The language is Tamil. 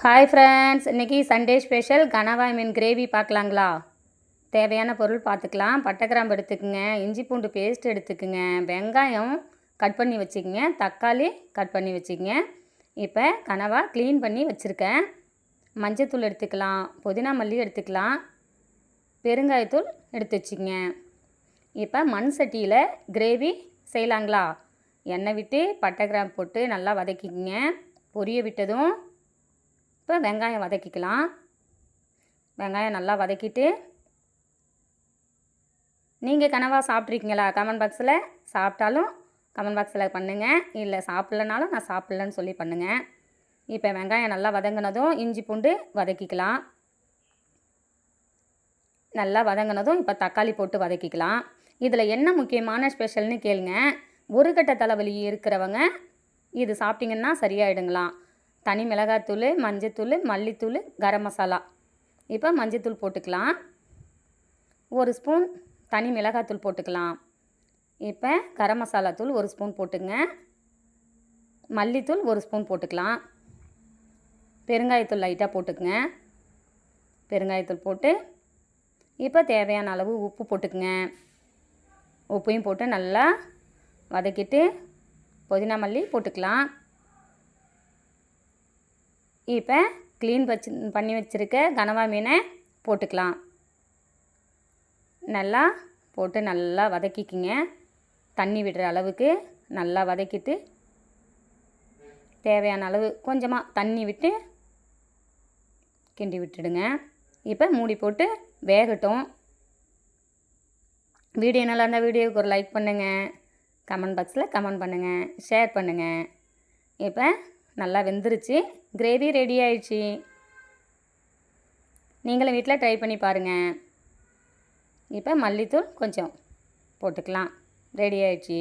ஹாய் ஃப்ரெண்ட்ஸ், இன்றைக்கி சண்டே ஸ்பெஷல் கனவாய் மீன் கிரேவி பார்க்கலாங்களா? தேவையான பொருள் பார்த்துக்கலாம். பட்டை கிராம்பு எடுத்துக்கோங்க, இஞ்சி பூண்டு பேஸ்ட் எடுத்துக்கோங்க, வெங்காயம் கட் பண்ணி வச்சுக்கோங்க, தக்காளி கட் பண்ணி வச்சுக்கோங்க. இப்போ கனவா க்ளீன் பண்ணி வச்சுருக்கேன். மஞ்சத்தூள் எடுத்துக்கலாம், புதினா மல்லி எடுத்துக்கலாம், பெருங்காயத்தூள் எடுத்து வச்சுக்கோங்க. இப்போ மண் சட்டியில் கிரேவி செய்யலாங்களா? எண்ணெய் விட்டு பட்டை கிராம்பு போட்டு நல்லா வதக்கிக்கோங்க. பொரிய விட்டதும் இப்போ வெங்காயம் வதக்கிக்கலாம். வெங்காயம் நல்லா வதக்கிட்டு, நீங்கள் கனவா சாப்பிட்ருக்கீங்களா? கமெண்ட் பாக்ஸில் சாப்பிட்டாலும் கமெண்ட் பாக்ஸில் பண்ணுங்கள், இல்லை சாப்பிட்லனாலும் நான் சாப்பிட்லன்னு சொல்லி பண்ணுங்கள். இப்போ வெங்காயம் நல்லா வதங்கினதும் இஞ்சி பூண்டு வதக்கிக்கலாம். நல்லா வதங்கினதும் இப்போ தக்காளி போட்டு வதக்கிக்கலாம். இதில் என்ன முக்கியமான ஸ்பெஷல்னு கேளுங்க. ஒரு கட்ட தலைவலி இருக்கிறவங்க இது சாப்பிட்டிங்கன்னா சரியாயிடுங்களாம். தனி மிளகாத்தூள், மஞ்சத்தூள், மல்லித்தூள், கரம் மசாலா. இப்போ மஞ்சத்தூள் போட்டுக்கலாம். ஒரு ஸ்பூன் தனி மிளகாத்தூள் போட்டுக்கலாம். இப்போ கரம் மசாலா தூள் ஒரு ஸ்பூன் போட்டுங்க. மல்லித்தூள் ஒரு ஸ்பூன் போட்டுக்கலாம். பெருங்காயத்தூள் லைட்டாக போட்டுக்குங்க. பெருங்காயத்தூள் போட்டு இப்போ தேவையான அளவு உப்பு போட்டுக்குங்க. உப்பையும் போட்டு நல்லா வதக்கிட்டு புதினா மல்லி போட்டுக்கலாம். இப்போ க்ளீன் பண்ணி வச்சுருக்க கனவா மீனை போட்டுக்கலாம். நல்லா போட்டு நல்லா வதக்கிக்கிங்க. தண்ணி விடுற அளவுக்கு நல்லா வதக்கிட்டு தேவையான அளவு கொஞ்சமாக தண்ணி விட்டு கிண்டி விட்டுடுங்க. இப்போ மூடி போட்டு வேகட்டும். வீடியோ நல்லா இருந்தால் வீடியோவுக்கு ஒரு லைக் பண்ணுங்கள், கமெண்ட் பாக்ஸில் கமெண்ட் பண்ணுங்கள், ஷேர் பண்ணுங்கள். இப்போ நல்லா வெந்துருச்சு, கிரேவி ரெடி ஆயிடுச்சு. நீங்களும் வீட்டில் ட்ரை பண்ணி பாருங்கள். இப்போ மல்லித்தூள் கொஞ்சம் போட்டுக்கலாம். ரெடி ஆயிடுச்சு.